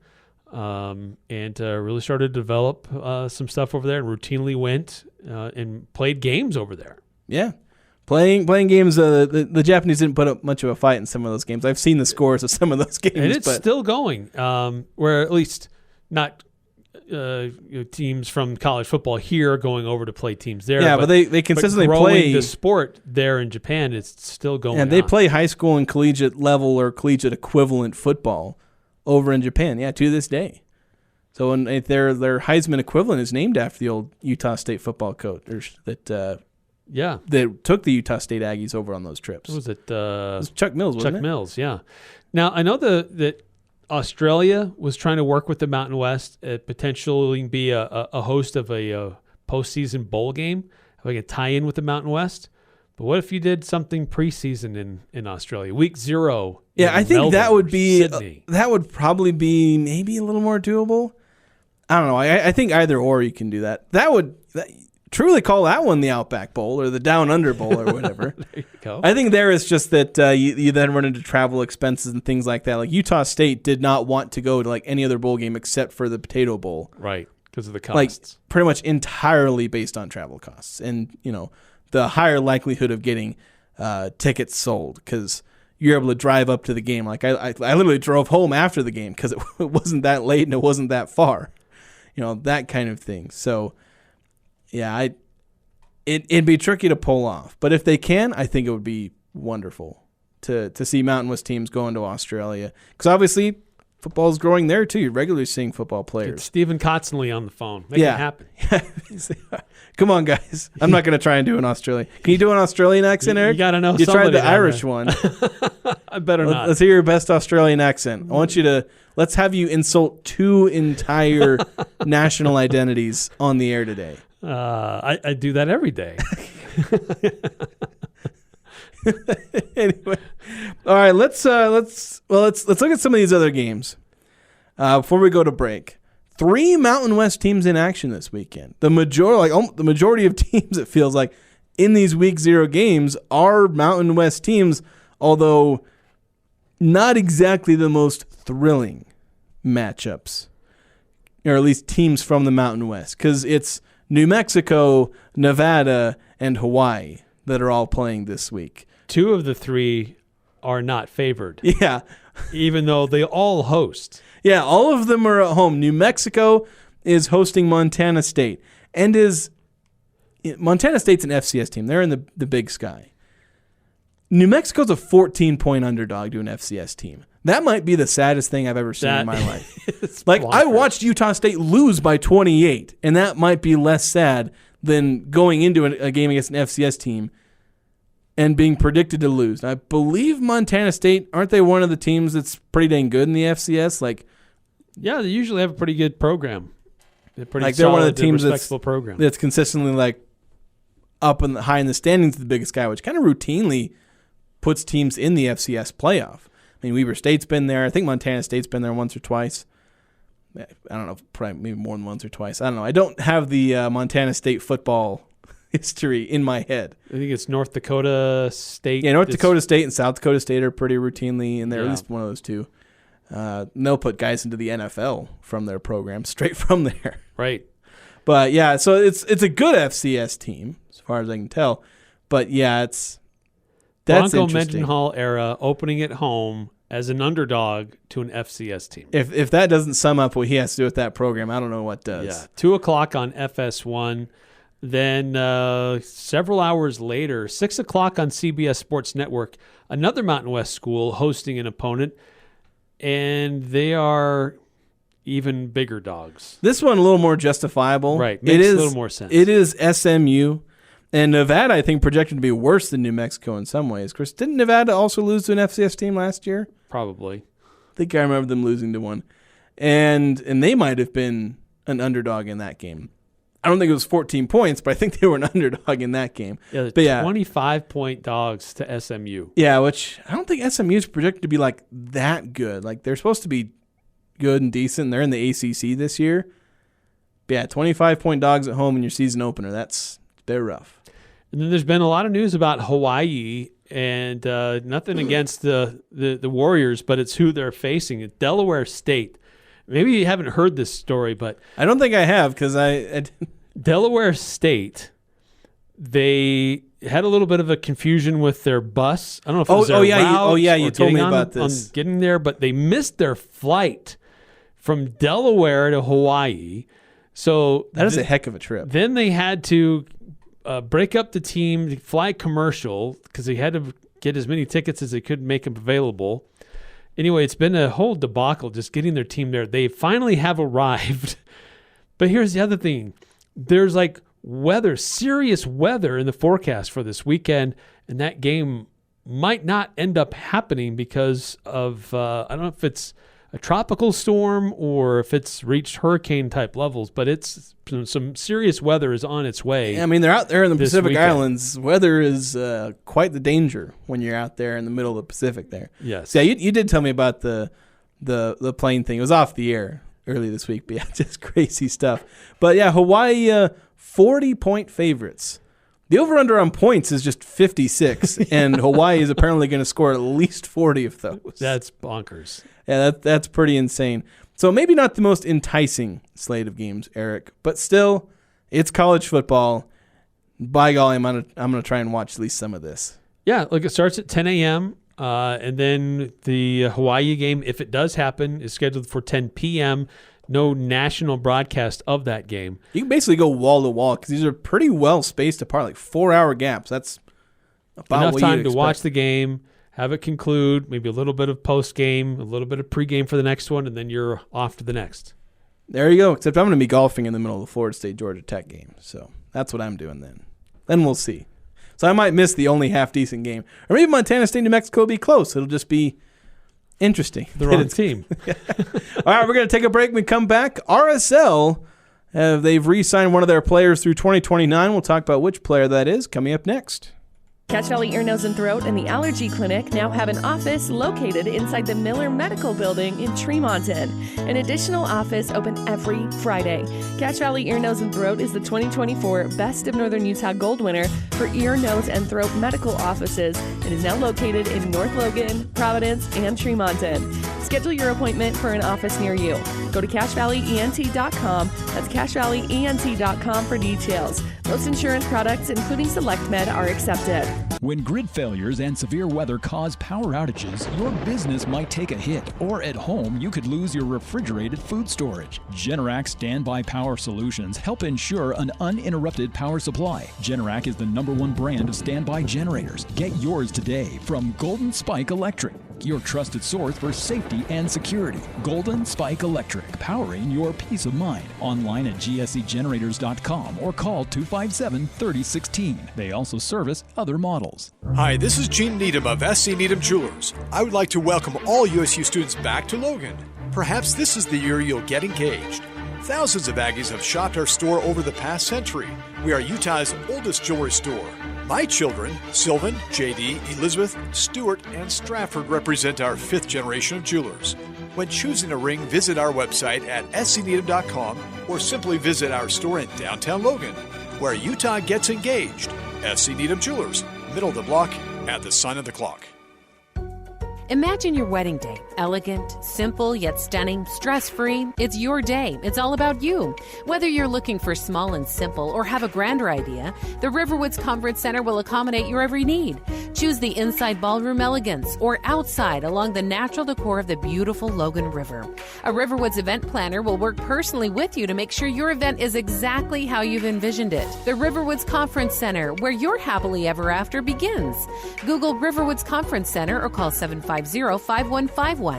And really started to develop some stuff over there and routinely went and played games over there. Yeah. Playing games, the Japanese didn't put up much of a fight in some of those games. I've seen the scores of some of those games. And it's still going, where at least not teams from college football here going over to play teams there. Yeah, but they consistently play the sport there in Japan. It's still going on. They play high school and collegiate level or collegiate equivalent football over in Japan, to this day. So their Heisman equivalent is named after the old Utah State football coach that took the Utah State Aggies over on those trips. What was it? It was Chuck Mills, wasn't it? Chuck Mills, yeah. Now, I know that Australia was trying to work with the Mountain West, potentially be a host of a postseason bowl game, like a tie-in with the Mountain West. But what if you did something preseason in Australia, week 0? Yeah, I think Melbourne, that would be Sydney. That would probably be maybe a little more doable. I don't know. I think either or you can do that. That would truly call that one the Outback Bowl or the Down Under Bowl or whatever. There you go. I think there is just that you then run into travel expenses and things like that. Like Utah State did not want to go to like any other bowl game except for the Potato Bowl, right? because of the costs. Like pretty much entirely based on travel costs and, the higher likelihood of getting tickets sold because you're able to drive up to the game. Like I literally drove home after the game because it wasn't that late and it wasn't that far, that kind of thing. So, yeah, it'd be tricky to pull off. But if they can, I think it would be wonderful to see Mountain West teams going to Australia because obviously football is growing there too. You're regularly seeing football players. Get Stephen Kotzenle on the phone. Make it happen. Come on, guys. I'm not going to try and do an Australian. Can you do an Australian accent, Eric? You got to know You tried the down Irish there. one. I better not. Let's hear your best Australian accent. I want you to, let's have you insult 2 entire national identities on the air today. I do that every day. Anyway, all right. Let's look at some of these other games before we go to break. 3 Mountain West teams in action this weekend. The majority of teams, it feels like, in these Week 0 games are Mountain West teams, although not exactly the most thrilling matchups, or at least teams from the Mountain West, because it's New Mexico, Nevada, and Hawaii that are all playing this week. 2 of the 3 are not favored. Yeah. Even though they all host. Yeah, all of them are at home. New Mexico is hosting Montana State. And Montana State's an FCS team. They're in the Big Sky. New Mexico's a 14-point underdog to an FCS team. That might be the saddest thing I've ever seen in my life. Like, I watched Utah State lose by 28, and that might be less sad than going into a game against an FCS team and being predicted to lose. And I believe Montana State, aren't they one of the teams that's pretty dang good in the FCS? Yeah, they usually have a pretty good program. They're they're one of the teams program. that's consistently up in high in the standings of the Big Sky, which kind of routinely puts teams in the FCS playoff. I mean, Weber State's been there. I think Montana State's been there once or twice. I don't know, probably maybe more than once or twice. I don't know. I don't have the Montana State football history in my head. I think it's North Dakota State. Yeah, North Dakota State and South Dakota State are pretty routinely in there, at least one of those two. They'll put guys into the NFL from their program, straight from there. Right. But, yeah, so it's a good FCS team, as far as I can tell. But, yeah, that's Bronco interesting. Mendenhall era, opening at home as an underdog to an FCS team. If that doesn't sum up what he has to do with that program, I don't know what does. Yeah, 2 o'clock on FS1. Then several hours later, 6 o'clock on CBS Sports Network, another Mountain West school hosting an opponent, and they are even bigger dogs. This one a little more justifiable. Right, makes a little more sense. It is SMU, and Nevada, I think, projected to be worse than New Mexico in some ways. Chris, didn't Nevada also lose to an FCS team last year? Probably. I think I remember them losing to one. And they might have been an underdog in that game. I don't think it was 14 points, but I think they were an underdog in that game. Yeah, 25-point dogs to SMU. Yeah, which I don't think SMU is projected to be that good. They're supposed to be good and decent. They're in the ACC this year. But yeah, 25-point dogs at home in your season opener. They're rough. And then there's been a lot of news about Hawaii, and nothing against the Warriors, but it's who they're facing. It's Delaware State. Maybe you haven't heard this story, but I don't think I have because I Delaware State, they had a little bit of a confusion with their bus. I don't know if it was their route you told me about this. On getting there, but they missed their flight from Delaware to Hawaii. So that is a heck of a trip. Then they had to break up the team, fly commercial, because they had to get as many tickets as they could make them available. Anyway, it's been a whole debacle just getting their team there. They finally have arrived. But here's the other thing. There's serious weather in the forecast for this weekend, and that game might not end up happening because of, I don't know if it's a tropical storm or if it's reached hurricane-type levels, but it's some serious weather is on its way. Yeah, I mean, they're out there in the Pacific Islands. Weather is quite the danger when you're out there in the middle of the Pacific there. Yes. So, yeah, you did tell me about the plane thing. It was off the air early this week, but yeah, just crazy stuff. But, yeah, Hawaii, 40-point favorites. The over-under on points is just 56, and Hawaii is apparently going to score at least 40 of those. That's bonkers. Yeah, that's pretty insane. So maybe not the most enticing slate of games, Eric, but still, it's college football. By golly, I'm gonna try and watch at least some of this. Yeah, look, it starts at 10 a.m., and then the Hawaii game, if it does happen, is scheduled for 10 p.m., no national broadcast of that game. You can basically go wall to wall because these are pretty well spaced apart, like 4-hour gaps. That's about enough what time you'd to expect. watch the game, have it conclude, maybe a little bit of post-game, a little bit of pre-game for the next one, and then you're off to the next. There you go, except I'm going to be golfing in the middle of the Florida State-Georgia Tech game. So that's what I'm doing then. Then we'll see. So I might miss the only half-decent game. Or maybe Montana State, New Mexico will be close. It'll just be interesting. The wrong team. All right, we're going to take a break. When we come back, RSL, they've re-signed one of their players through 2029. We'll talk about which player that is coming up next. Cache Valley Ear, Nose, and Throat and the Allergy Clinic now have an office located inside the Miller Medical Building in Tremonton. An additional office open every Friday. Cache Valley Ear, Nose, and Throat is the 2024 Best of Northern Utah Gold winner for ear, nose, and throat medical offices and is now located in North Logan, Providence, and Tremonton. Schedule your appointment for an office near you. Go to CacheValleyENT.com. That's CacheValleyENT.com for details. Most insurance products, including SelectMed, are accepted. When grid failures and severe weather cause power outages, your business might take a hit, or at home, you could lose your refrigerated food storage. Generac Standby Power Solutions help ensure an uninterrupted power supply. Generac is the #1 brand of standby generators. Get yours today from Golden Spike Electric, your trusted source for safety and security. Golden Spike Electric, powering your peace of mind. Online at gsegenerators.com or call 257-3016. They also service other models. Hi, this is Gene Needham of SC Needham Jewelers. I would like to welcome all USU students back to Logan. Perhaps this is the year you'll get engaged. Thousands of Aggies have shopped our store over the past century. We are Utah's oldest jewelry store. My children, Sylvan, JD, Elizabeth, Stuart, and Stratford represent our 5th generation of jewelers. When choosing a ring, visit our website at scneedham.com or simply visit our store in downtown Logan, where Utah gets engaged. SC Needham Jewelers, middle of the block at the sign of the clock. Imagine your wedding day. Elegant, simple, yet stunning, stress-free. It's your day. It's all about you. Whether you're looking for small and simple or have a grander idea, the Riverwoods Conference Center will accommodate your every need. Choose the inside ballroom elegance or outside along the natural decor of the beautiful Logan River. A Riverwoods event planner will work personally with you to make sure your event is exactly how you've envisioned it. The Riverwoods Conference Center, where your happily ever after begins. Google Riverwoods Conference Center or call 750-5151.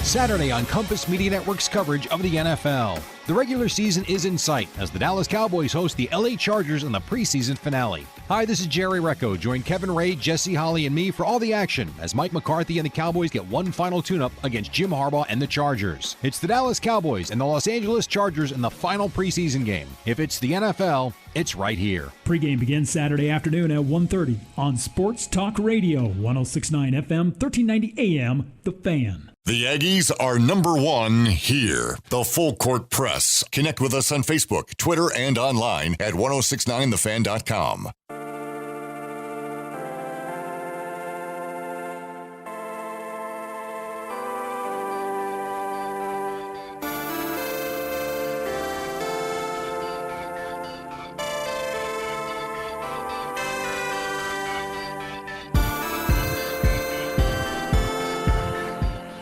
Saturday on Compass Media Network's coverage of the NFL. The regular season is in sight as the Dallas Cowboys host the LA Chargers in the preseason finale. Hi, this is Jerry Recco. Join Kevin Ray, Jesse Holly, and me for all the action as Mike McCarthy and the Cowboys get one final tune-up against Jim Harbaugh and the Chargers. It's the Dallas Cowboys and the Los Angeles Chargers in the final preseason game. If it's the NFL, it's right here. Pregame begins Saturday afternoon at 1:30 on Sports Talk Radio, 106.9 FM, 1390 AM, The Fan. The Aggies are #1 here. The Full Court Press. Connect with us on Facebook, Twitter, and online at 1069thefan.com.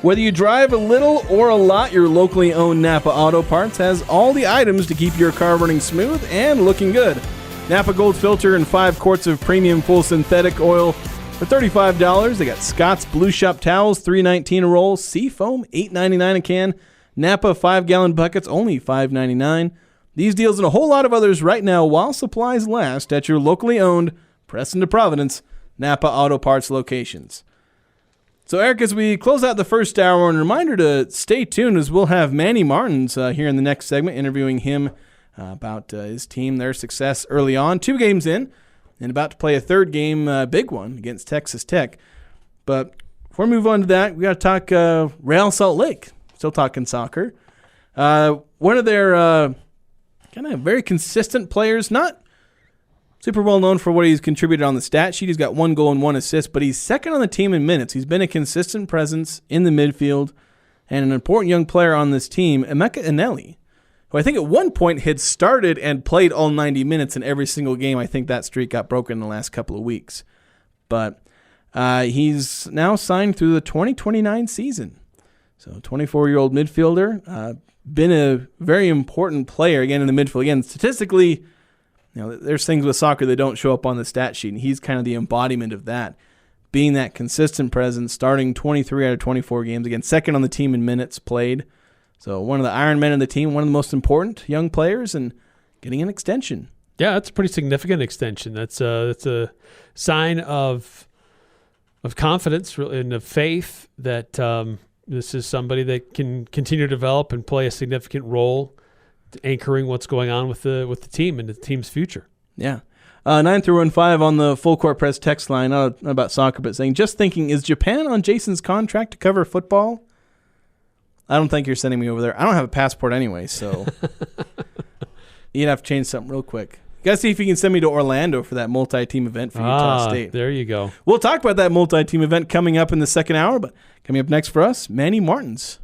Whether you drive a little or a lot, your locally owned Napa Auto Parts has all the items to keep your car running smooth and looking good. Napa Gold Filter and 5 quarts of premium full synthetic oil for $35. They got Scott's Blue Shop towels, $3.19 a roll. Seafoam, $8.99 a can. Napa 5-gallon buckets, only $5.99. These deals and a whole lot of others right now while supplies last at your locally owned, Preston to Providence, Napa Auto Parts locations. So, Eric, as we close out the first hour, and a reminder to stay tuned as we'll have Manny Martins here in the next segment, interviewing him about his team, their success early on. 2 games in, and about to play a 3rd game, big one, against Texas Tech. But before we move on to that, we got to talk Real Salt Lake. Still talking soccer. One of their kind of very consistent players, not super well known for what he's contributed on the stat sheet. He's got 1 goal and 1 assist, but he's second on the team in minutes. He's been a consistent presence in the midfield, And an important young player on this team, Emeka Eneli, who I think at one point had started and played all 90 minutes in every single game. I think that streak got broken in the last couple of weeks. But he's now signed through the 2029 season. So 24-year-old midfielder, been a very important player, again, in the midfield. Again, statistically, there's things with soccer that don't show up on the stat sheet, and he's kind of the embodiment of that, being that consistent presence, starting 23 out of 24 games. Again, second on the team in minutes played. So one of the Iron Men of the team, one of the most important young players, and getting an extension. Yeah, that's a pretty significant extension. That's a sign of confidence and of faith that this is somebody that can continue to develop and play a significant role, anchoring what's going on with the team and the team's future. Yeah. 9-15 on the Full Court Press text line, not about soccer, but saying, just thinking, is Japan on Jason's contract to cover football? I don't think you're sending me over there. I don't have a passport anyway, so you'd have to change something real quick. You got to see if you can send me to Orlando for that multi-team event for Utah State. There you go. We'll talk about that multi-team event coming up in the second hour, but coming up next for us, Manny Martins.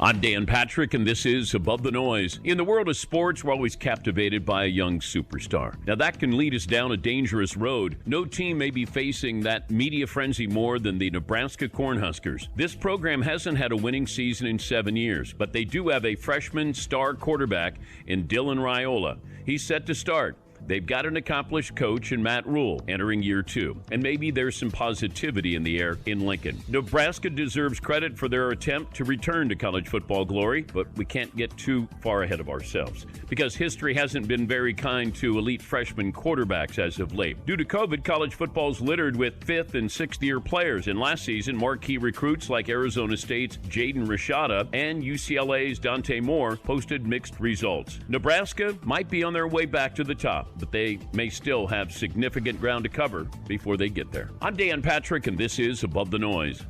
I'm Dan Patrick, and this is Above the Noise. In the world of sports, we're always captivated by a young superstar. Now, that can lead us down a dangerous road. No team may be facing that media frenzy more than the Nebraska Cornhuskers. This program hasn't had a winning season in 7 years, but they do have a freshman star quarterback in Dylan Raiola. He's set to start. They've got an accomplished coach in Matt Rule entering year 2, and maybe there's some positivity in the air in Lincoln. Nebraska deserves credit for their attempt to return to college football glory, but we can't get too far ahead of ourselves because history hasn't been very kind to elite freshman quarterbacks as of late. Due to COVID, college football's littered with 5th and 6th year players, and last season, marquee recruits like Arizona State's Jaden Rashada and UCLA's Dante Moore posted mixed results. Nebraska might be on their way back to the top, but they may still have significant ground to cover before they get there. I'm Dan Patrick, and this is Above the Noise.